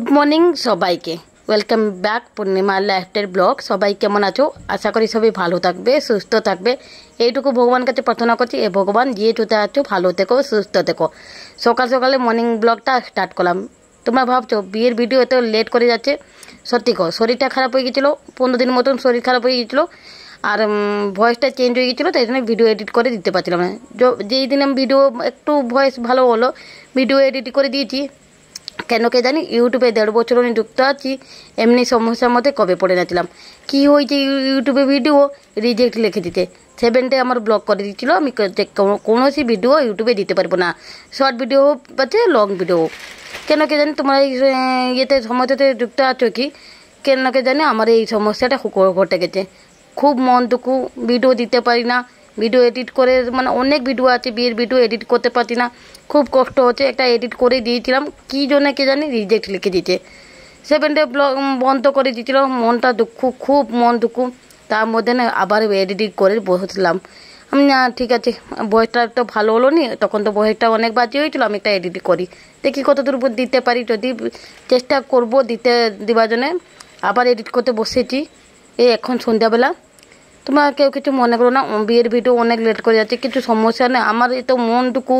Good morning সবাইকে welcome back পূর্ণিমা lifestyle blog. সবাই কেমন আছো? আশা করি সবাই ভালো থাকবে, সুস্থ থাকবে, এইটুকু ভগবানের কাছে প্রার্থনা করছি। এ ভগবান যে চোতে আছো ভালো থেকো, সুস্থ থেকো। সকাল সকালে মর্নিং ব্লগটা স্টার্ট করলাম। তোমরা ভাবছো বিয়ের ভিডিও এত লেট করে যাচ্ছে, সত্যি কো শরীরটা খারাপ হয়ে গেছিলো, 15 দিন মতন শরীর খারাপ হয়ে গেছিলো, আর ভয়েসটা চেঞ্জ হয়ে গেছিলো, তাই জন্য ভিডিও এডিট করে দিতে পারছিলাম না। যেই দিন আমি ভিডিও একটু ভয়েস ভালো হলো, ভিডিও এডিট করে দিয়েছি। কেন কে জানি ইউটিউবে 1.5 বছর আমি যুক্ত আছি, এমনি সমস্যার মধ্যে কবে পড়ে গেছিলাম। কী হয়েছে, ইউটিউবে ভিডিও রিজেক্ট লিখে দিতে 7 ডে আমার ব্লক করে দিচ্ছিল। আমি কৌনসি ভিডিও ইউটিউবে দিতে পারবো না, শর্ট ভিডিও হোক পাচ্ছে লং ভিডিও হোক। কেন কে জানি তোমরা এই ইয়েতে সমস্যাতে যুক্ত আছো কি, কেন কে জানি আমার এই সমস্যাটা ঘটে গেছে। খুব মন দুঃখ, ভিডিও দিতে পারি না, ভিডিও এডিট করে মানে অনেক ভিডিও আছে, বিয়ের ভিডিও এডিট করতে পারছি না, খুব কষ্ট হচ্ছে। একটা এডিট করে দিয়েছিলাম, কী জন্য কে জানি রিজেক্ট লিখে দিয়েছে। 7 ডে ব্লগ বন্ধ করে দিয়েছিল, মনটা দুঃখ, খুব মন দুঃখ। তার মধ্যে না আবার এডিট করে বসলাম আমি। না ঠিক আছে, বয়সটা তো ভালো হলো নি, তখন তো বয়সটা অনেক বাজে হয়েছিল, আমি একটা এডিট করি, দেখি কতদূর দিতে পারি। যদি চেষ্টা করব দেওয়ার জন্যে। আবার এডিট করতে বসেছি এই এখন সন্ধ্যাবেলা। তোমরা কেউ কিছু মনে করো না, বিয়ের ভিডিও অনেক লেট করে যাচ্ছে, কিছু সমস্যা নেই। আমার এত মন দুঃখু,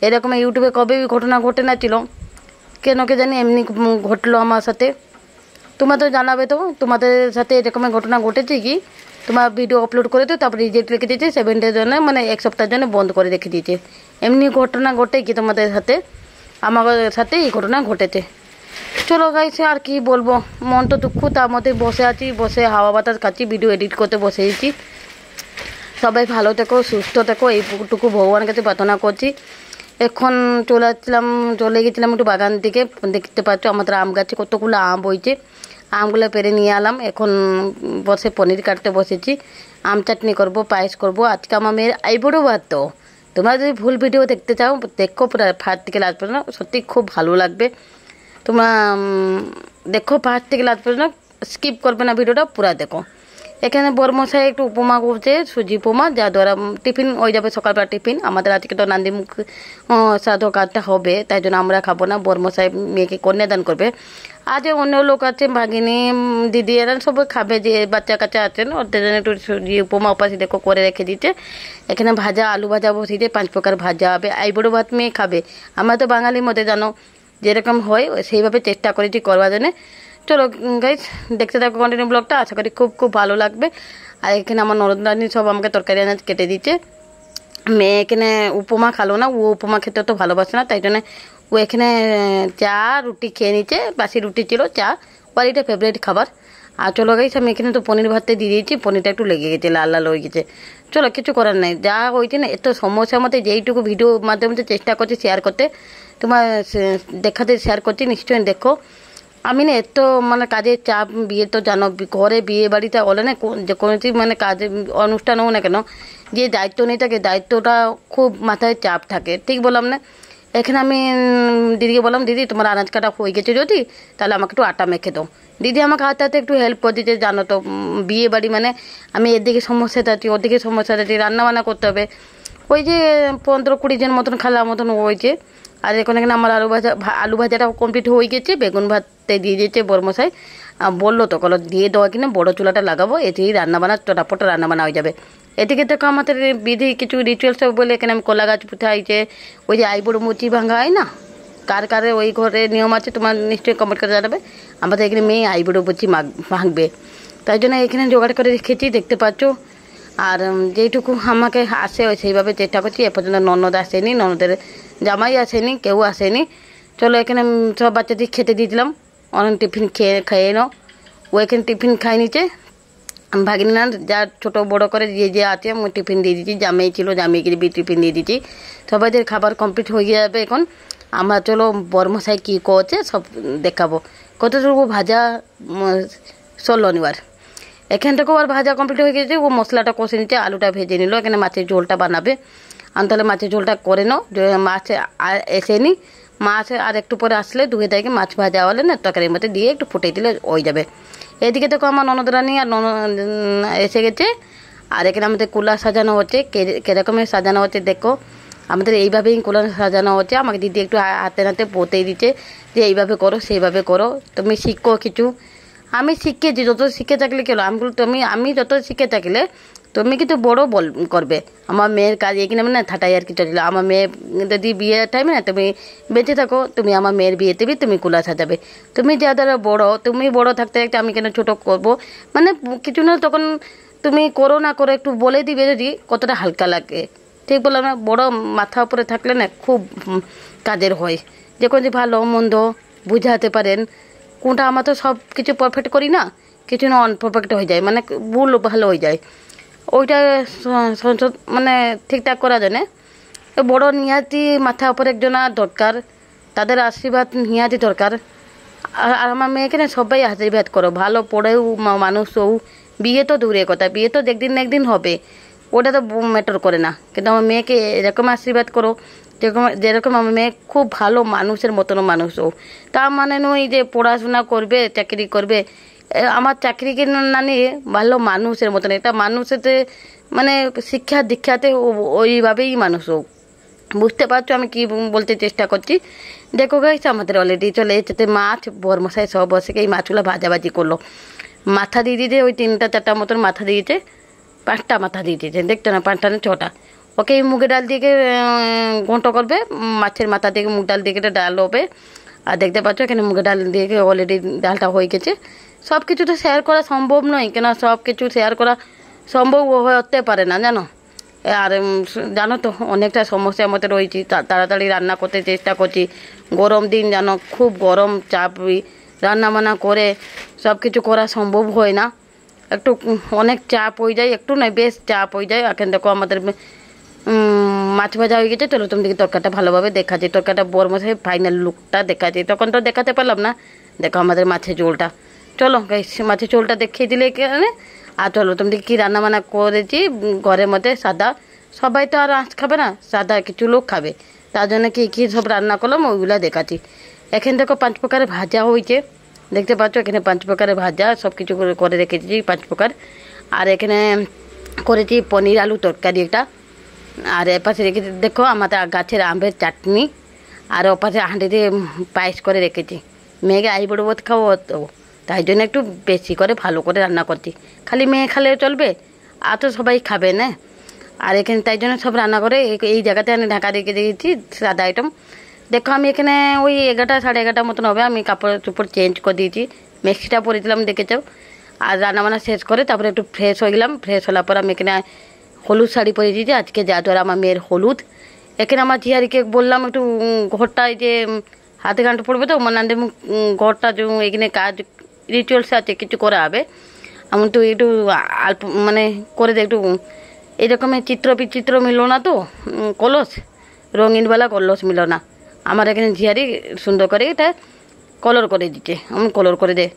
এরকম ইউটিউবে কবে ঘটনা ঘটে না ছিল, কেন কে জানি এমনি ঘটলো আমার সাথে। তোমরা তো জানাবে তো তোমাদের সাথে এরকম ঘটনা ঘটেছে কি। তোমার ভিডিও আপলোড করে তো তারপর রিজেক্ট রেখে দিয়েছে 7 ডের জন্য, মানে 1 সপ্তাহের জন্য বন্ধ করে রেখে দিয়েছে। এমনি ঘটনা ঘটে কি তোমাদের সাথে? আমার সাথে এই ঘটনা ঘটেছে। চলো গাইস, আর কি বলবো, মন তো দুঃখ, তার মধ্যে বসে আছি, বসে হাওয়া বাতাস খাচ্ছি, ভিডিও এডিট করতে বসেছি। সবাই ভালো থেকো, সুস্থ থেকো, এইটুকু ভগবানের কাছে প্রার্থনা করছি। এখন চলে গেছিলাম একটু বাগান দিকে। দেখতে পাচ্ছ আমাদের আম গাছে কতগুলো আম হয়েছে, আমগুলো পেরে নিয়ে এলাম। এখন বসে পনির কাটতে বসেছি, আম চাটনি করব, পায়েস করব। আজকে আমার মেয়ের আইবুড়ো ভাত। তো তোমরা যদি ভুল ভিডিও দেখতে চাও দেখো, পুরো ফার্স্ট থেকে লাস্ট পর্যন্ত, সত্যি খুব ভালো লাগবে। তোমরা দেখো ফার্স্ট থেকে লাস্ট পর্যন্ত, স্কিপ করবে না, ভিডিওটা পুরো দেখো। এখানে বরমশাই একটু উপমা করছে, সুজি উপমা, যা দ্বারা টিফিন হয়ে যাবে, সকালবেলা টিফিন। আমাদের আজকে তো নান্দিমুখ শ্রাদ্ধ কার্ডটা হবে, তাই জন্য আমরা খাবো না, বরমশাই মেয়েকে কন্যাদান করবে। আজ অন্য লোক আছে, ভাগিনী দিদি, এরা সবাই খাবে, যে বাচ্চা কাচ্চা আছেন ওদের জন্য একটু সুজি উপমা উপাসি দেখো করে রেখে দিচ্ছে। এখানে ভাজা, আলু ভাজা বসিয়েছে, 5 প্রকার ভাজা হবে। আইবুড়ো ভাত মেয়ে খাবে, আমরা তো বাঙালির মধ্যে জানো যেরকম হয় সেইভাবে চেষ্টা করেছি করবার জন্যে। চলো গাইস, দেখতে থাকো কন্টিনিউ ব্লগটা, আশা করি খুব খুব ভালো লাগবে। আর এখানে আমার নরদানি সব আমাকে তরকারি আনাজ কেটে দিচ্ছে। মেয়ে এখানে উপমা খালো না, ও উপমা খেতে তো ভালোবাসে না, তাই জন্য ও এখানে চা রুটি খেয়ে নিচ্ছে। বাসি রুটি ছিল, চা ওর এটা ফেভারিট খাবার। আর চলো গাইস, আমি এখানে তো পনির ভাতটা দিয়ে দিয়েছি, পনিরটা একটু লেগে গেছে, লাল লাল হয়ে গেছে। চলো কিছু করার নাই, যা হয়েছে না, এত সমস্যার মধ্যে যেইটুকু ভিডিও মাধ্যমে চেষ্টা করছি শেয়ার করতে, তোমার দেখাতে শেয়ার করছি, নিশ্চয়ই দেখো। আমি না এত মানে কাজের চাপ, বিয়ে তো জানো, ঘরে বিয়ে বাড়িতে হলে না যে কোনো মানে কাজে অনুষ্ঠান হোক না কেন, যে দায়িত্ব নিয়ে থাকে, দায়িত্বটা খুব মাথায় চাপ থাকে, ঠিক বললাম না? এখানে আমি দিদিকে বললাম, দিদি তোমার আনাজ কাটা হয়ে গেছে যদি, তাহলে আমাকে একটু আটা মেখে দাও। দিদি আমাকে হাতে হাতে একটু হেল্প করে দিচ্ছে, জানো তো বিয়ে বাড়ি মানে আমি এদিকে সমস্যা থাকি, ওদিকে সমস্যা থাকি, রান্নাবান্না করতে হবে। ওই যে 15-20 জন মতন খালার মতন হয়েছে। আর এখন এখানে আমার আলু ভাজাটা কমপ্লিট হয়ে গেছে, বেগুন ভাতে দিয়ে দিয়েছে বরমশাই। বললো তো কলো দিয়ে দেওয়া কিনা, বড় চুলাটা লাগাবো, এতেই রান্নাবান্না চটাপট রান্নাবান্না হয়ে যাবে। এদিকে তো আমাদের বিধি কিছু রিচুয়ালস বলে এখানে আমি কলা গাছ পুঁতে হয়েছে, ওই যে আইবুড়ো মুচি ভাঙা হয় না, কার কারে ওই ঘরে নিয়ম আছে তোমার নিশ্চয়ই কমেন্ট করে জানাবে। আমাদের এখানে মেয়ে আইবুড়ো মুচি ভাঙবে, তাই জন্য এখানে জোগাড় করে রেখেছি, দেখতে পাচ্ছ। আর যেইটুকু আমাকে আসে সেইভাবে চেষ্টা করছি। এ পর্যন্ত ননদ আসেনি, ননদের জামাই আসেনি, কেউ আসেনি। চলো এখানে সব বাচ্চাদের খেতে দিয়েছিলাম, অনেক টিফিন খেয়ে নাও। ও এখানে টিফিন খাই নিচ্ছে, ভাগিনী না যা ছোটো বড়ো করে যে আছে আমি টিফিন দিয়ে দিচ্ছি, জামাই ছিল জামাইকে টিফিন দিয়ে দিচ্ছি। সবাইদের খাবার কমপ্লিট হয়ে যাবে এখন। আমরা চলো বরমশাই কী করছে সব দেখাবো। কতটুকু ভাজা চললো নিবার, এখান থেকেও আর ভাজা কমপ্লিট হয়ে গেছে। ও মশলাটা কষে নিচ্ছে, আলুটা ভেজে নিল, এখানে মাছের ঝোলটা বানাবে। আমি তাহলে মাছের ঝোলটা করে নাও, মাছ এসেনি, মাছ আর একটু পরে আসলে ধুয়ে দেখে মাছ ভাজা হলে না তরকারির মধ্যে দিয়ে একটু ফুটে দিলে হয়ে যাবে। এদিকে দেখো আমার ননদ রানী আর এসে গেছে। আর এখানে আমাদের কুলা সাজানো হচ্ছে, কিরকমের সাজানো হচ্ছে দেখো। আমাদের এইভাবেই কুলা সাজানো হচ্ছে, আমাকে দিদি একটু হাতে হাতে পোতেই দিচ্ছে। যে এইভাবে করো সেইভাবে করো, তুমি শিখো কিছু। আমি শিখেছি, যত শিখে থাকলে কি হলো, আমি যত শিখে থাকলে তুমি কিন্তু বড় করবে। আমার মেয়ের কাজ এখানে মানে থাটাই আর কি চলছিল। আমার মেয়ে যদি বিয়ের টাইমে না তুমি বেঁচে থাকো, তুমি আমার মেয়ের বিয়েতে তুমি কুলা সাজাবে। তুমি যাদের বড়, তুমি বড় থাকতে থাকতে আমি কেন ছোট করব, মানে কিছু না, তখন তুমি করো না করো একটু বলে দিবে যদি কতটা হালকা লাগে। ঠিক বললাম না? বড় মাথা উপরে থাকলে না খুব কাজের হয়, যে কোনো ভালো মন্দ বুঝাতে পারেন। কোনটা আমরা তো সব কিছু পারফেক্ট করি না, কিছু না আনপারফেক্ট হয়ে যায়, মানে ভুল ভালো হয়ে যায়। ওইটা সংশোধ মানে ঠিকঠাক করা যায় না। বড় নিহাতি মাথা উপরে একজন দরকার, তাদের আশীর্বাদ নিহাতি দরকার। আর আমার মেয়েকে না সবাই আশীর্বাদ করো, ভালো পড়েও মানুষ হোক। বিয়ে তো দূরের কথা, বিয়ে তো একদিন না একদিন হবে, ওটা তো ম্যাটার করে না, কিন্তু আমার মেয়েকে এরকম আশীর্বাদ করো যেরকম আমার মেয়ে খুব ভালো মানুষের মতন মানুষ হোক। তা মানে নয় যে পড়াশোনা করবে চাকরি করবে, আমার চাকরিকে না নিয়ে ভালো মানুষের মতন একটা মানুষেতে মানে শিক্ষা দীক্ষাতে ওইভাবেই মানুষ হোক। বুঝতে পারছো আমি কি বলতে চেষ্টা করছি? দেখো গাইস, আমাদের অলরেডি চলে এসেছে মাছ। বরমশাই সব বসে এই মাছগুলো ভাজাভাজি করলো। মাথা দিয়ে দিয়েছে ওই 3-4টা মতন মাথা দিয়েছে, 5টা মাথা দিয়ে দিয়েছে, দেখছো না? 5টা না 6টা। ওকে এই মুগের ডাল দিয়ে ঘন্ট করবে, মাছের মাথা দিয়ে মুগ ডাল দিয়ে ডাল হবে। আর দেখতে পাচ্ছ এখানে মুগের ডাল দিয়ে অলরেডি ডালটা হয়ে গেছে। সব কিছু তো শেয়ার করা সম্ভব নয়, কেন সব কিছু শেয়ার করা সম্ভব হতে পারে না, জানো। আর জানো তো অনেকটা সমস্যার মধ্যে রয়েছি, তাড়াতাড়ি রান্না করতে চেষ্টা করছি। গরম দিন জানো, খুব গরম, চাপ, রান্না বান্না করে সব কিছু করা সম্ভব হয় না। একটু অনেক চাপ হয়ে যায়, একটু নয় বেশ চাপ হয়ে যায়। এখন দেখো আমাদের মাছ ভাজা হয়ে গেছে। চলো তুমি তরকারিটা ভালোভাবে দেখাচ্ছি, তরকারিটা বরমশাই ফাইনাল লুকটা দেখাচ্ছি। তখন তো দেখাতে পারলাম না। দেখো আমাদের মাছের ঝোলটা, চলো মাছের ঝোলটা দেখিয়ে দিলে এখানে। আর চলো তুমি কী রান্না বান্না করেছি ঘরের মধ্যে সাদা, সবাই তো আর আঁচ খাবে না, সাদা কিছু লোক খাবে, তার জন্য কী কী সব রান্না করলাম ওইগুলো দেখাচ্ছি। এখানে দেখো 5 প্রকারের ভাজা হয়েছে, দেখতে পাচ্ছ এখানে 5 প্রকারের ভাজা সব কিছু করে রেখেছি 5 প্রকার। আর এখানে করেছি পনির আলু তরকারি একটা। আর এপাশে রেখেছি দেখো আমাদের গাছের আমের চাটনি। আর ওপাশে হাঁড়িতে পায়েস করে রেখেছি। মেয়েকে আইবুড়ো ভাত খাবো তো, তাই জন্য একটু বেশি করে ভালো করে রান্না করছি। খালি মেয়ে খালেও চলবে, আর তো সবাই খাবে না। আর এখানে তাই জন্য সব রান্না করে এই জায়গাতে আমি ঢাকা রেখে দিয়েছি সাদা আইটেম। দেখো আমি এখানে ওই 11টা 11:30 মতন হবে, আমি কাপড় চোপড় চেঞ্জ করে দিয়েছি, মেক্সিটা পরেছিলাম দেখেছো। আর রান্নাবান্না শেষ করে তারপরে একটু ফ্রেশ হয়ে গেলাম। ফ্রেশ হওয়ার পর আমি এখানে হলুদ শাড়ি পরে দিয়েছি, আজকে যেহেতু আর আমার মেয়ের হলুদ। এখানে আমার ঝিয়ারিকে বললাম একটু ঘরটায় যে হাতে গানটা পড়বে তো মানে ঘরটা যে এখানে কাজ রিচুয়ালস আছে কিছু করা হবে, এমন তো একটু অল্প মানে করে দে একটু। এরকমের চিত্র বিচিত্র মিলো না তো, কলস রঙিনওয়ালা কলস মিলো না। আমার এখানে ঝিয়ারি সুন্দর করে এটা কলর করে দিচ্ছে, এমন কলর করে দে।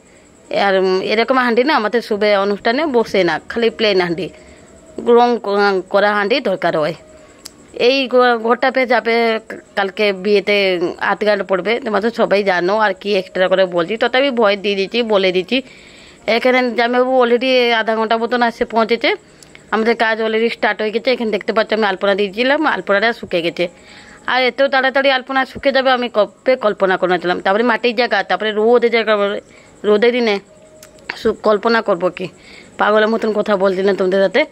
আর এরকম হাঁডি না আমাদের শুভে অনুষ্ঠানে বসে না, খালি প্লেন হাঁডি, রং করা হাঁডি দরকার হয়। এই ঘরটা পেয়ে যাবে কালকে বিয়েতে হাত গান পড়বে, তোমরা তো সবাই জানো। আর কি এক্সট্রা করে বলছি, তথাপি ভয় দিয়ে দিচ্ছি, বলে দিচ্ছি। এখানে জামাইবাবু অলরেডি আধা ঘন্টা মতন আসছে পৌঁছেছে, আমাদের কাজ অলরেডি স্টার্ট হয়ে গেছে। এখানে দেখতে পাচ্ছি আমি আলপনা দিয়েছিলাম, আলপনাটা শুকে গেছে। আর এত তাড়াতাড়ি আলপনা শুকে যাবে আমি কবে কল্পনা করেছিলাম। তারপরে মাটির জায়গা, তারপরে রোদের জায়গা, রোদের দিনে কল্পনা করবো কি, পাগলের মতন কথা বলছি না তোমাদের সাথে।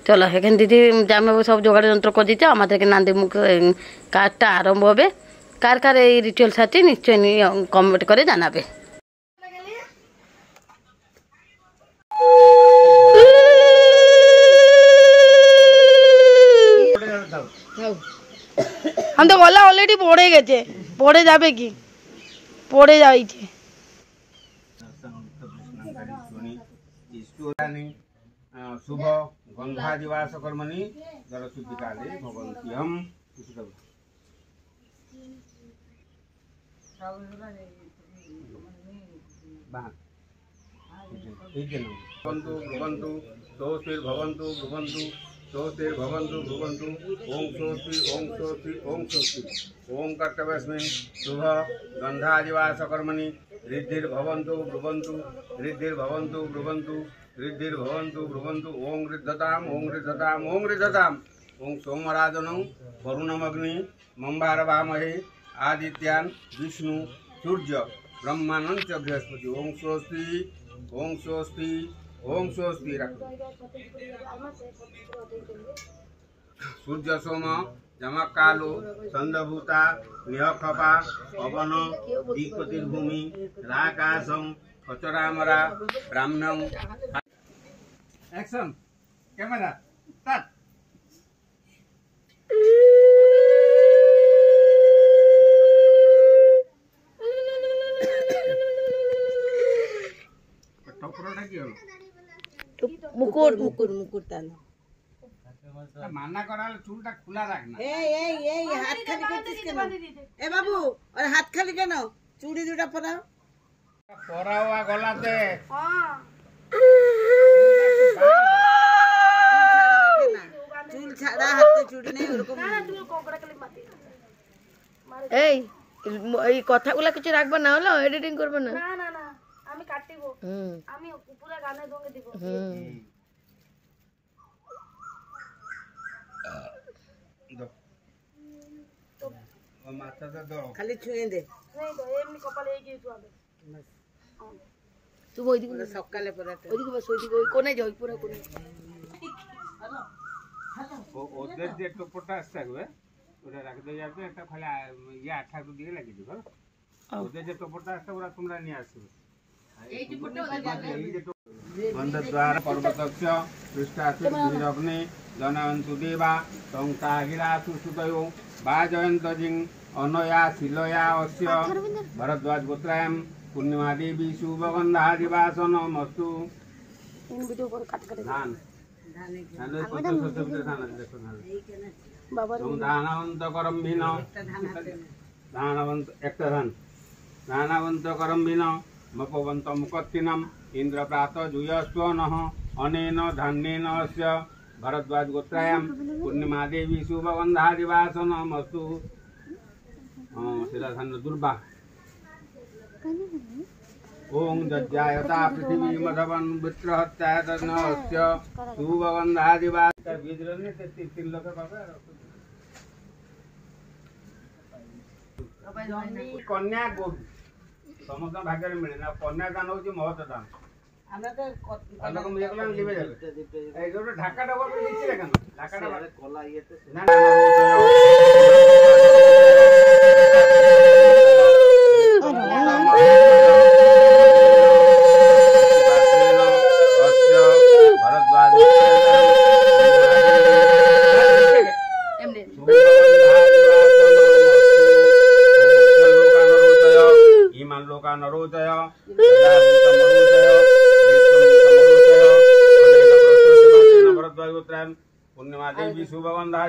চলো এখানে দিদি জামাইবাবু সব জোগাড় যন্ত্র করে দিচ্ছে, আমাদেরকে নান্দি মুখ কাজটা আরম্ভ হবে। কার কার এই রিচুয়ালস আছে নিশ্চয়ই কমেন্ট করে জানাবে। हम तो गला ऑलरेडी पड़े गए, पड़े जाबे कि पड़े जाइछे। शुभ गंधादिवास कर्मणि जलशुद्धि काले भवन्ति हम भवन्तु भवन्तु दोषिर्भवन्तु भवन्तु दोषिर्भवन्तु भवन्तु ओम स्वस्ति ओम स्वस्ति ओम स्वस्ति ओम कर्तव्यस्मिन् शुभ गंधादिवास कर्मणि रिद्धिर्भवन्तु ब्रुवन्तु रिद्धिर्भवन्तु ब्रुवन्तु रिद्धिर्भवन्तु ब्रुवन्तु ओम ऋद्धताम् ओम ऋद्धताम् ओम ऋद्धताम् ओम सोमराजनं वरुणमग्नि मंबारवामहे आदित्यान् विष्णु सूर्य ब्रह्मानंद च बृहस्पति ओम स्वस्ति ओम स्वस्ति ओम स्वस्ति रखो सूर्य सोम जमकालो चंद्रभूता निहखपा पवन दिक्पतिर्भूमि राकाशं कचरामरा ब्राह्मणं एक्शन कैमरा स्टार्ट टपरटा की हलो মুকুট মুকুট মুকুট টানো माना कराले चुलटा खुला रखना এই হাত খালি করছিস কেন এ বাবু আর হাত খালি কেন চুড়ি দুটা পরাও পরাওয়া গলাতে চুল ছাড়া হাতে চুড়ি নেই ওরকম এই এই কথাগুলো কিছু রাখবা না হলো এডিটিং করবে না না না না আমি কাটিব আমি পুরো গানে দঙ্গে দিব दो माथा से दो খালি ছুঁয়ে দে नहीं तो एमनी कपाल এই গিয়ে তুই তুই ওইদিকে সকালে পরাতে ওইদিকে বস ওইদিকে ওই কোণে যাই পুরো কোণে ওদের যে টপটা আসছে গো ওটা রাখ দে যাবে একটা খালি ইয়া আঠা তো দিয়ে লাগি দিব ওদের যে টপটা আসছে ওরা তোমরা নিয়ে আসবে এই টপটা ওরা যাবে এই যে বন্ধ দ্বার পর্বতস্য পৃষ্ঠাসু বিরগ্নে জনয়ন্তু দেবা তং তাগিরা সুসুতয়ো বাজয়ন্ত জিং অনয়া শিলয়া অস্য ভরদ্বাজ গোত্রায়ম পূর্ণিমা দেবী শুভগন্ধা দিবাসন মস্তু इन वीडियो पर काट कर ধান ধানের কত শস্য ভিতরে ধান আছে দেখো ধান बाबा তং ধানবন্ত করম ভিন ধানবন্ত একটা ধান ধানবন্ত করম ভিন মপবন্ত মুকত্তিনম इंद्रप्रात जुयस्व नः अनेन धान्येन अस्य भरद्वाज गोत्रायां पूर्णिमा देवी शुभगंधा दिवासन मस्तु शिला धान दुर्बा ओम जज्जायता पृथ्वी मधवन वित्रहत्याय तन्नस्य शुभगंधा दिवास बीजरने ते 3 लोक बाबा कन्या गो समस्त भाग्य में मिले ना कन्या दान होची महत दान আমরা তো আলোক মিলে গেলাম লিবে যাবে এই যে ঢাকাটা বলে নিচে কেন ঢাকাটা কলা ইয়েতে না नरोदय पूर्णिमा देवी शुभगंधा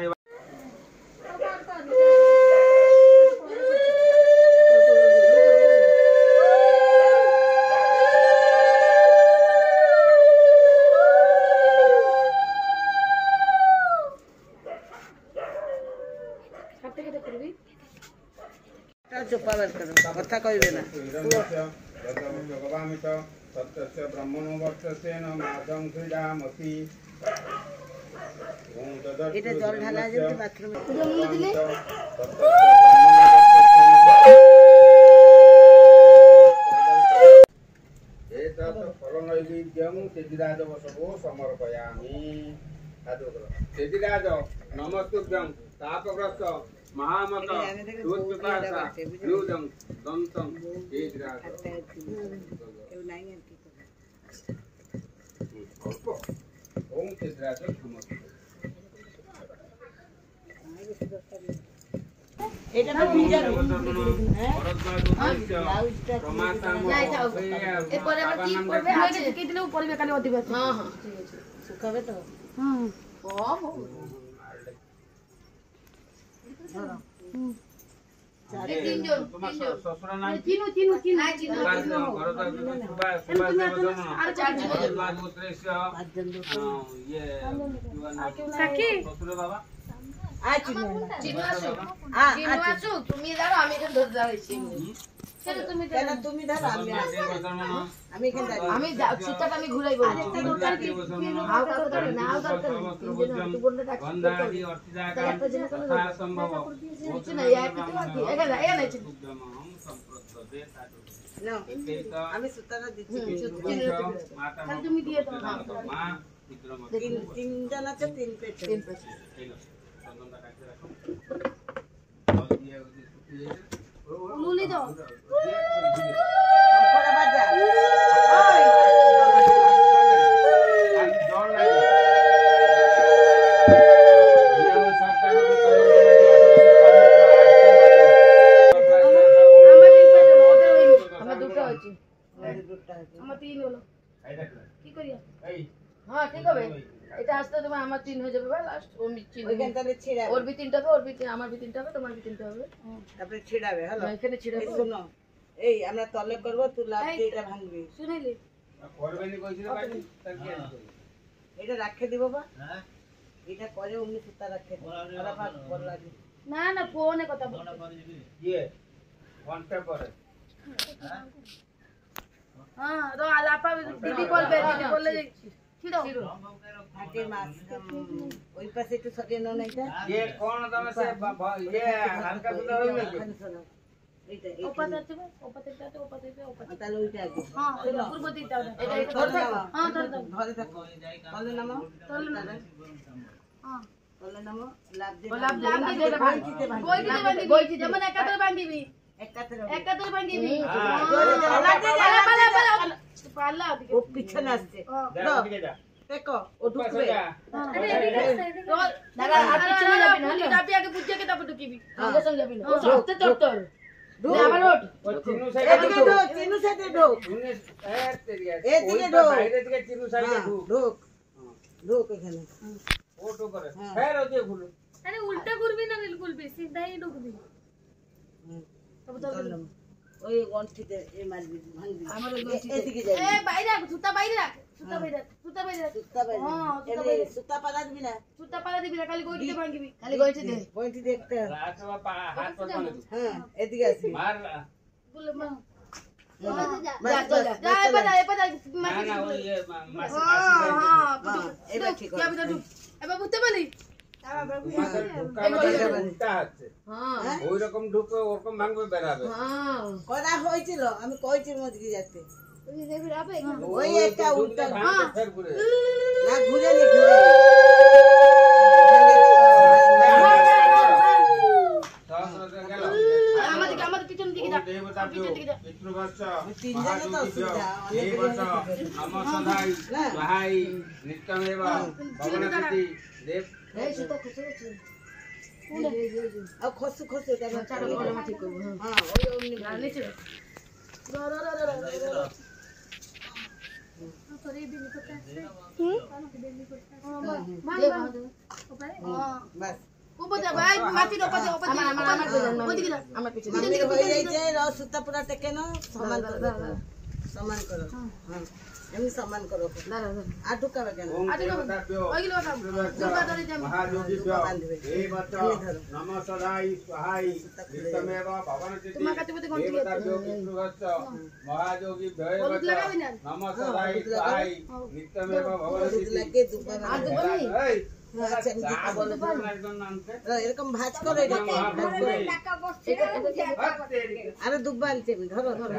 চোপাবার করো কথা কইবে না भगवामित सत्यस्य ब्रह्मणो वर्तस्य न मादं क्रीडामसि এটা জল ঢালা আছে বাথরুমে एतत् फलनैवेद्यं तेजिराजवसवो समर्पयामि तेजिराज नमस्तुभ्यं तापग्रस्त महामत दूतपिपासा यूदं दन्तं तेजिराज ओम तेजिराज नमस्ते এটা তো ভিজা এরপরে আবার কি করবে আগে ঢেকে দিলেও পরিবে কালি অধিবাস হ্যাঁ হ্যাঁ ঠিক আছে শুকাবে তো তুমি ধরো আমি এখানে ধরে দাঁড়াইছি তুমি ধরো আমি সুতাটা আমি ঘুরাই বলছি নাও, আমি সুতাটা দিচ্ছি। তুমি দিয়ে দাও। তিনজন আছে, তিন পেট। লুলি দাও। শঙ্করা বাজা। আমার 3 হলো। কি করিয়া? হ্যাঁ ঠিক হবে। এটা আসতে তোমার আমার 3 হয়ে যাবে লাস্ট। ও 3 ওইখান থেকে ছিড়াবে। ওর বি 3টা হবে, ওর বি আমার বি 3টা হবে, তোমার বি 3টা হবে। তারপরে ছিড়াবে। হ্যালো, এখানে ছিড়াবে। এই শোনো, এই আমরা তলে করবো, তুই লাভ দিয়ে এটা ভাঙবি। শুনিলি? এটা রাখে দিব বা এটা করে অমনি সুতা রাখে দিব। ওরা ভাগ বল লাগে। না না ফোনে কথা বল। হ্যাঁ তো আলাপা দিদি বলবে, দিদি বললে ছিড়ো। থাকে মাছ ওই পাশে একটু সরিয়ে নাও না এটা। এইটা ওপাতে আছে ওপাতে আছে ওপাতে আছে ওপাতে। তাহলে ওইটা আগে। হ্যাঁ পূর্ব দিকটা ওটা। ধরে থাকো। হ্যাঁ ধরে দাও। ধরে থাকো। তলে নামাও। তলে না। হ্যাঁ তলে নামাও। লাভ দিয়ে লাভ দিয়ে ভাঙিতে ভাঙিতে বইতে ভাঙিবি। বইতে যেমন একাতরে ভাঙিবি। একাতরে ভাঙিবি। পাল্লা ওদিকে। ও পিছনে আসছে। দেখো ও ঢুকবে। দাদা আর পিছনে যাবি না। যাবি আগে বুঝে কে তারপর ঢুকিবি। সঙ্গে সঙ্গে যাবি না। ও সস্তে চত্বর। আবার ওঠ। এদিকে ঢোক, চিনু সাইডে ঢোক। এদিকে ঢোক। ঢোক। ঢোক এখানে। আরে উল্টা করবি না বিলকুল भी सीधाই ঢুকবি। ওই গন্ঠিতে এই মারবি ভাঙবি। আমার ওই গন্ঠিতে। এদিকে যাবি। এ বাইরে রাখ, সুতা বাইরে রাখ। সুতা বাইরে রাখ। সুতা বাইরে রাখ। সুতা বাইরে। হ্যাঁ, সুতা এমনি বাইরে। সুতা পালা দিবি না। সুতা পালা দিবি না, খালি গইতে ভাঙিবি। খালি গইতে দে। পয়েন্টি দেখতে হবে। হ্যাঁ এদিকে আসবি। বলে মা বাস, যা বাস, যা বাস, যা এবার যা এবার মাসি হ্যাঁ এবার ঠিক যাবি হবে। না ঢুক। এবার বুঝতে পারলি? হ্যাঁ ওইরকম ঢুকে ওরকম ভাঙবে বেড়াবে। হ্যাঁ করা হয়েছিল, আমি কইছি মজগি যাতে। ওই একটা উল্টা ফের ঘুরে না ঘুরে নি ঘুরে নি। আমাদের পিছন দিকে যা। পিছন দিকে যা। এই সুতা খুঁজে গেছে। আর খসু খসু এটা চাটা করে আমি ঠিক করব। হ্যাঁ ওই অমনি নিচে র সরি বিলি করতে আসছে। আমাকে বিলি করতে আসছে। মার ওপারে বাস উপর যা ভাই মাটির উপর যা উপর ওদিকে যা। আমার পিছনে। আমাদের হয়ে যাইছে সুতা পুরা টেকে নাও, সমান করো। সমান করো। হ্যাঁ এমনি সমান করো। দাঁড়া দাঁড়া। আর ঢুকাবে কেন? ওইগুলো কাম দুর্গা ধরে যাবি। তোমার কাছে বলতে কোন ঠিক আছে। হলুদ লাগাবি না? হলুদ লাগে দুবা আর দুবা নেই? আচ্ছা এরকম ভাজ করে এটাকে ভাজ করে। আরে দুব্বা আনছি আমি, ধরো ধরো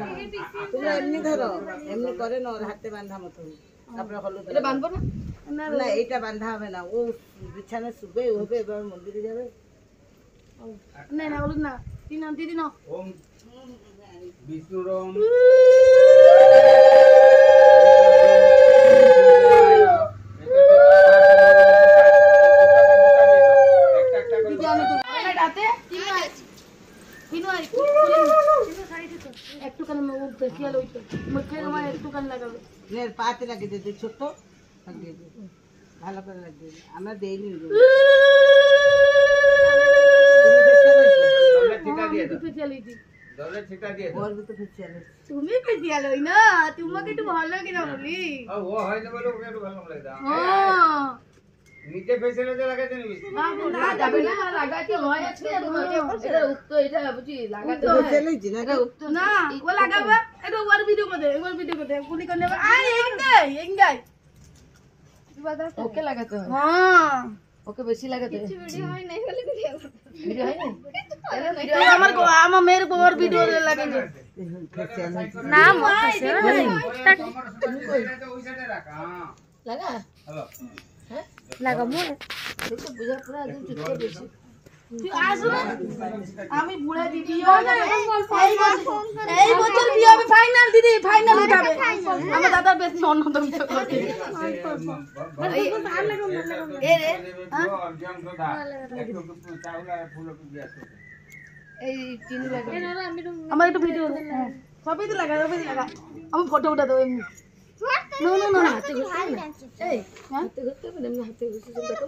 তোমরা এমনি ধরো, এমনি করে না ওর হাতে বাঁধা মতো। তারপরে হলুদ এটা বাঁধবো না? না এইটা বাঁধা হবে না, ও বিছানা শুবে হবে, এবার মন্দিরে যাবে। না না হলুদ না দিন দিদি না ওম বিষ্ণুরম দিদি আমি তো রাতে একটুখানি ফেসিয়াল হইতো মুখে আমার একটুখানি লাগাবে। নের পাতে লাগিয়ে দিতে ছোট্ট লাগিয়ে দিতে ভালো করে লাগিয়ে দিতে। আমরা দেইনি ফেসিয়াল হইতি দলে ঠিকা দিয়ে দাও। ওর ভিতরে ফেসিয়াল হয়েছে। তুমি ফেসিয়াল হই না, তোমাকে একটু ভালো লাগে না বলি। ও হয় না বলে ওকে একটু ভালো লাগে দাও। হ্যাঁ নিচে ফেসিয়ালে তো লাগাতে নিবি। না যাবে না, লাগাতে হয় আজকে। এটা উত্তর, এটা বুঝি লাগাতে হয়। ফেসিয়াল হয়েছে না? না ও লাগাবে একটু ওর ভিডিও করে দে, ওর ভিডিও করে দে গুলি করে নেবে। আই এঙ্গাই ওকে লাগাতে হয়। হ্যাঁ ওকে বেশি লাগাতে হয়। ভিডিও হয় নাই বলে ভিডিও হয় নাই। আমার মেয়ের বউর ভিডিও লাগে ফেসিয়াল না লাগা লাগা মো বুঝা পুরা একদম চুটকে বেশি তুই আসো না আমি বুড়া দিদি এই বছর বিয়ে হবে ফাইনাল দিদি ফাইনাল উঠাবে আমার দাদার বেশি অন্য তো করতে এ রে এই চিনি লাগা আমার একটু ভিডিও সবই তো লাগা আমি ফটো উঠা দেব এমনি নো নো নো হাতে ঘুরতে না এই হাতে ঘুরতে না এমনি হাতে ঘুরতে দেখো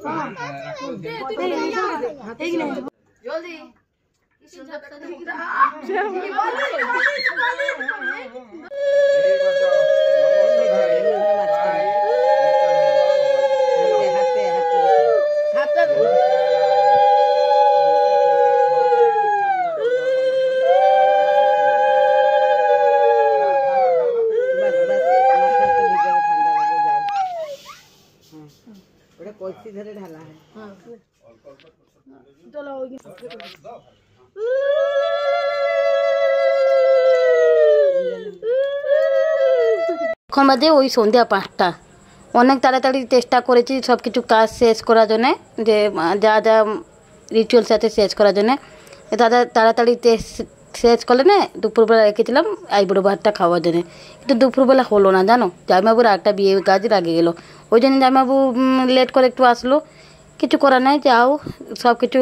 হাতে কি না জলদি कलसी धरे ढाला है चलो এখন বাজে ওই সন্ধ্যা 5টা অনেক তাড়াতাড়ি চেষ্টা করেছি সব কিছু কাজ শেষ করার জন্য যে যা যা রিচুয়ালস আছে শেষ করার জন্য তাড়াতাড়ি শেষ করলে না দুপুরবেলা রেখেছিলাম আইবুড়ো ভাতটা খাওয়ার জন্য কিন্তু দুপুরবেলা হলো না জানো জামাইবাবুর একটা বিয়ে কাজ লাগে গেল ওই জন্য জামাইবাবু লেট করে একটু আসলো কিছু করার নাই যাও সব কিছু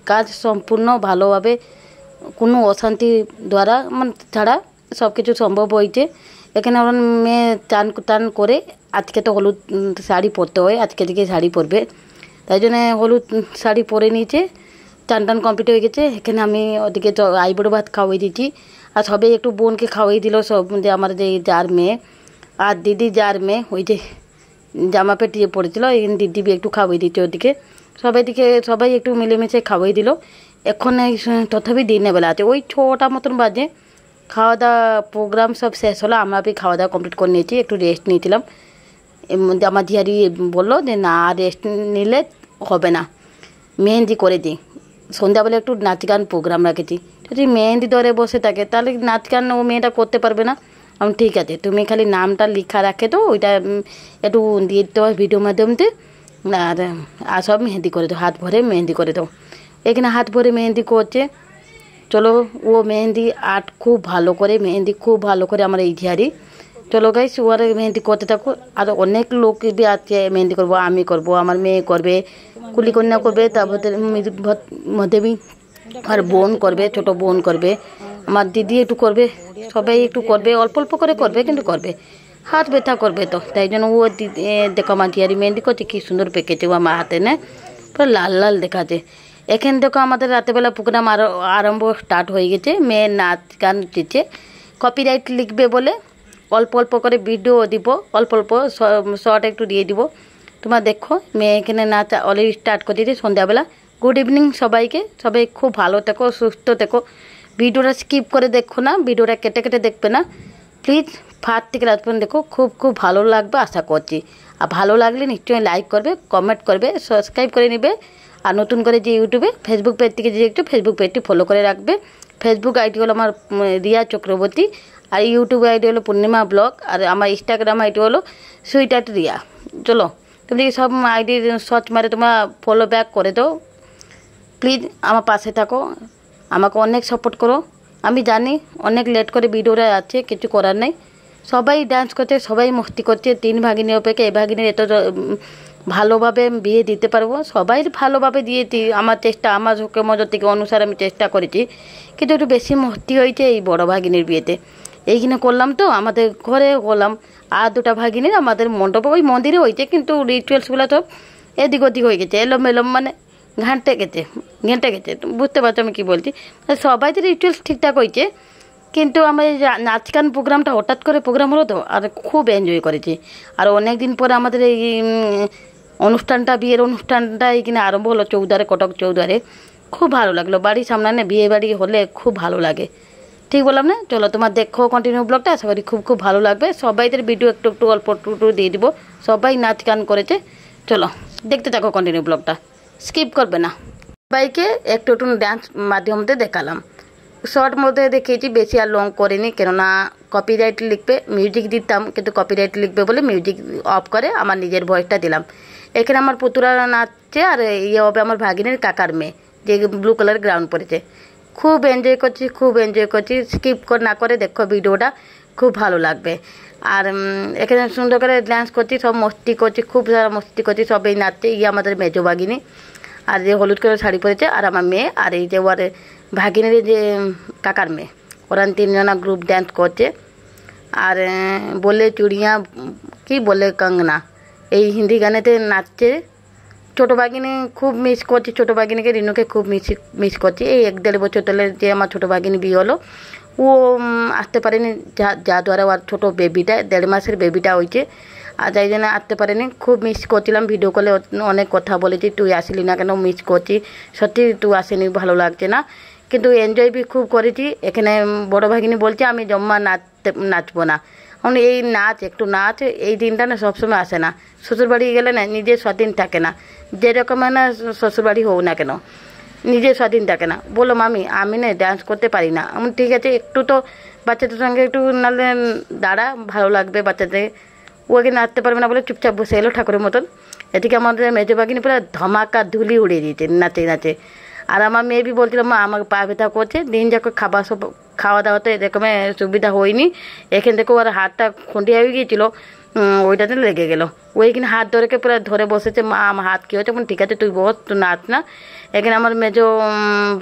কাজ সম্পূর্ণ ভালোভাবে কোনো অশান্তি দ্বারা মানে ছাড়া সব কিছু সম্ভব হয়েছে এখানে ওরা মেয়ে টান করে আজকে তো হলুদ শাড়ি পরতে হয় আজকে থেকে শাড়ি পরবে তাই জন্য হলুদ শাড়ি পরে নিয়েছে টান কমপ্লিট হয়ে গেছে এখানে আমি ওদিকে আইবুড়ো ভাত খাওয়াই দিচ্ছি আর সবাই একটু বোনকে খাওয়াই দিল সব যে আমার যে যার মেয়ে আর দিদি যার মেয়ে ওই যে জামা পেটিয়ে পড়েছিল এই দিদি একটু খাওয়াই দিচ্ছে ওদিকে সবাই একটু মিলেমিশে খাওয়াই দিল এখন তথাপি দিনের বেলা আছে ওই 6টা মতন বাজে খাওয়া দাওয়া প্রোগ্রাম সব শেষ হলো আমরা খাওয়া দাওয়া কমপ্লিট করে নিয়েছি একটু রেস্ট নিয়েছিলাম আমার ঝিয়ারি বললো যে না রেস্ট নিলে হবে না মেহেন্দি করে দিই সন্ধ্যাবেলা একটু নাচ গান প্রোগ্রাম রেখেছি যদি মেহেন্দি ধরে বসে থাকে তাহলে নাচ গান ও মেয়েটা করতে পারবে না আমি ঠিক আছে তুমি খালি নামটা লেখা রাখে তো ওইটা একটু দিয়ে দিতে হয় ভিডিওর মাধ্যমে আর সব মেহেন্দি করে দাও হাত ভরে মেহেন্দি করে দাও এখানে হাত ভরে মেহেন্দি করছে চলো ও মেহেন্দি আর্ট খুব ভালো করে আমার এই ঝিয়ারি চলো গাইস ওর মেহেন্দি করতে থাকো আর অনেক লোক भी আছে মেহেন্দি করবো আমি করবো আমার মেয়ে করবে কুলি কন্যা করবে তারপর মধ্যে भी আর বোন করবে ছোট বোন করবে আমার দিদি একটু করবে সবাই একটু করবে অল্প অল্প করে করবে কিন্তু করবে হাত ব্যথা করবে তো তাই জন্য ও দেখো আমার ঝিয়ারি মেহেন্দি করছে কি সুন্দর পেকেছে ও আমার হাতে না পুরো লাল লাল দেখাচ্ছে এখানে দেখো আমাদের রাতেবেলা প্রোগ্রাম আরম্ভ স্টার্ট হয়ে গেছে মেয়ে নাচ গান দিচ্ছে কপিরাইট লিখবে বলে অল্প অল্প করে ভিডিও দিব অল্প অল্প শর্ট একটু দিয়ে দিব তোমরা দেখো মেয়ে এখানে নাচ অলরেডি স্টার্ট করে দিয়েছে সন্ধ্যাবেলা গুড ইভিনিং সবাইকে সবাই খুব ভালো থেকো সুস্থ থেকো ভিডিওটা স্কিপ করে দেখো না ভিডিওটা কেটে কেটে দেখবে না প্লিজ ফার্স্ট থেকে রাত পর্যন্ত দেখো খুব ভালো লাগবে আশা করছি আর ভালো লাগলে নিশ্চয়ই লাইক করবে কমেন্ট করবে সাবস্ক্রাইব করে নেবে আর নতুন করে যে ইউটিউবে ফেসবুক পেজ থেকে যে একটু ফেসবুক পেজটি ফলো করে রাখবে ফেসবুক আইডি হলো আমার রিয়া চক্রবর্তী আর ইউটিউব আইডি হলো পূর্ণিমা ব্লগ আর আমার ইনস্টাগ্রাম আইডি হলো সুইট আর্ট রিয়া চলো তুমি সব আইডি সার্চ মারে তোমরা ফলো ব্যাক করে দাও প্লিজ আমার পাশে থাকো আমাকে অনেক সাপোর্ট করো আমি জানি অনেক লেট করে ভিডিওটা আছে কিছু করার নেই সবাই ডান্স করছে সবাই মস্তি করছে 3 ভাগিনী অপেক্ষা এই ভাগিনীর এত ভালোভাবে বিয়ে দিতে পারবো সবাই ভালোভাবে দিয়েছি আমার চেষ্টা আমার ঝোঁকে মজা থেকে অনুসারে আমি চেষ্টা করেছি কিন্তু একটু বেশি মস্তি হয়েছে এই বড় ভাগিনীর বিয়েতে এইখানে করলাম তো আমাদের ঘরে করলাম আর 2টা ভাগিনীর আমাদের মণ্ডপে ওই মন্দিরে হয়েছে কিন্তু রিচুয়ালসগুলো সব এদিক ওদিক হয়ে গেছে এলোমেলম মানে ঘেঁটে গেছে বুঝতে পারছো আমি কী বলছি সবাই তো রিচুয়ালস ঠিকঠাক হয়েছে কিন্তু আমার এই নাচ গান প্রোগ্রামটা হঠাৎ করে প্রোগ্রাম হলো তো আর খুব এনজয় করেছি আর অনেক দিন পরে আমাদের এই অনুষ্ঠানটা বিয়ের অনুষ্ঠানটা এইখানে আরম্ভ হলো চৌদ্বারে কটক চৌদ্বারে খুব ভালো লাগলো বাড়ির সামনে বিয়ে বাড়ি হলে খুব ভালো লাগে ঠিক বললাম না চলো তোমার দেখো কন্টিনিউ ব্লগটা আশা করি খুব ভালো লাগবে সবাইদের ভিডিও একটু অল্প একটু দিয়ে দিব সবাই নাচ গান করেছে চলো দেখতে থাকো কন্টিনিউ ব্লগটা স্কিপ করবে না সবাইকে একটু ডান্স মাধ্যমে দেখালাম শর্ট মধ্যে দেখিয়েছি, বেশি আর লং করিনি, কেননা কপিরাইট লিখবে। মিউজিক দিতাম কিন্তু কপিরাইট লিখবে বলে মিউজিক অফ করে আমার নিজের ভয়েসটা দিলাম। এখানে আমার পুতুরা নাচছে আর ইয়ে হবে আমার ভাগিনীর কাকার মেয়ে, যে ব্লু কালার গ্রাউন্ড পরেছে। খুব এনজয় করছি, খুব এনজয় করছি। স্কিপ না করে দেখো ভিডিওটা, খুব ভালো লাগবে। আর এখানে সুন্দর করে ডান্স করছি, সব মস্তি করছি, খুব সারা মস্তি করছি, সবাই নাচছে। ইয়ে আমাদের মেজো ভাগিনী, আর যে হলুদ করে শাড়ি পরেছে, আর আমার মেয়ে, আর এই যে ওর ভাগিনীর যে কাকার মেয়ে, ওরা তিনজনা গ্রুপ ডান্স করছে। আর বলে চুড়িয়া কি বলে কঙ্গনা, এই হিন্দি গানেতে নাচছে। ছোটো ভাগিনী খুব মিস করছি, ছোটো ভাগিনীকে রিনুকে খুব মিস করছি। এই 1-1.5 বছর ধরে যে আমার ছোটো ভাগিনী বিয়ে হলো, ও আসতে পারেনি, যা দ্বারা ওর ছোটো বেবিটা 1.5 মাসের বেবিটা হয়েছে, আর যাই জন্য আসতে পারেনি। খুব মিস করছিলাম, ভিডিও কলে অনেক কথা বলেছি, তুই আসলি না কেন, মিস করছি। সত্যি তুই আসেনি, ভালো লাগছে না, কিন্তু এনজয় বি খুব করেছি। এখানে বড় ভাগিনী বলছে আমি জম্মা নাচবো না। এখন এই নাচ, একটু নাচ, এই দিনটা না সবসময় আসে না। শ্বশুরবাড়ি গেলে না নিজের স্বাধীন থাকে না, যেরকম না শ্বশুরবাড়ি হোক না কেন, নিজের স্বাধীন থাকে না। বলো মামি আমি না ডান্স করতে পারি না। আমি ঠিক আছে, একটু তো বাচ্চাদের সঙ্গে একটু নাহলে দাঁড়া, ভালো লাগবে বাচ্চাদের। ওকে নাচতে পারবে না বলে চুপচাপ বসে এলো ঠাকুরের মতন। এদিকে আমাদের মেজো বাগিনী পুরো ধমাকা ধুলি উড়িয়ে দিয়েছে নাচে নাচে। আর আমার মেয়ে বি বলছিল মা আমাকে পা ব্যথা করছে। দিন যখন খাওয়া দাওয়াতে এরকমের সুবিধা হয়নি, এখান থেকে ওর হাতটা খুঁটিয়ে হয়ে গিয়েছিলো, ওইটাতে লেগে গেল। ওইখানে হাত ধরেকে পুরো ধরে বসেছে, মা আমার হাত কী হচ্ছে? ঠিক আছে তুই বস, তুই নাচ না। এখানে আমার মেজো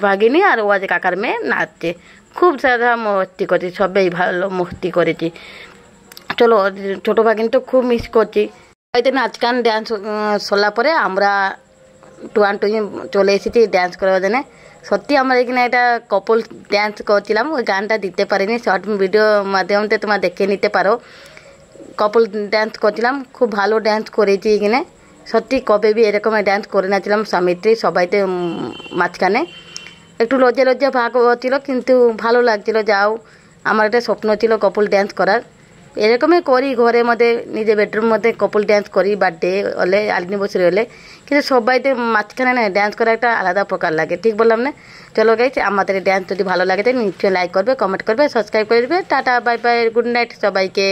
ভাগিনী আর ও যে কাকার মেয়ে নাচছে। খুব সাদা মস্তি করছি, সবাই ভালো মস্তি করেছি। চলো, ছোটো ভাগিনী তো খুব মিস করছি। হয়তো নাচ গান ড্যান্স চলার পরে আমরা টুয়ে চলে এসেছি ড্যান্স করার জন্য। সত্যি আমরা এখানে একটা কপল ড্যান্স করছিলাম, ওই গানটা দিতে পারিনি, শর্ট ভিডিও মাধ্যমে তোমরা দেখে নিতে পারো। কপল ড্যান্স করছিলাম, খুব ভালো ড্যান্স করেছি এখানে। সত্যি কবে বি এরকম ড্যান্স করে নাছিলাম স্বামীত্রী সবাইতে মাঝখানে। একটু লজ্জা ভাগ হচ্ছিল, কিন্তু ভালো লাগছিল। যাও, আমার একটা স্বপ্ন ছিল কপল ড্যান্স করার। এরকমই করি ঘরের মধ্যে, নিজের বেডরুম মধ্যে কপল ড্যান্স করি, বার্থডে হলে, অ্যানিভার্সারি হলে। কিন্তু সবাইতে মাঝখানে না ড্যান্স করা একটা আলাদা প্রকার লাগে, ঠিক বললাম না? চলো গাইস, আমাদের ড্যান্স যদি ভালো লাগে তো নিশ্চয়ই লাইক করবে, কমেন্ট করবে, সাবস্ক্রাইব করে দেবে। Tata, bye bye, good night সবাইকে।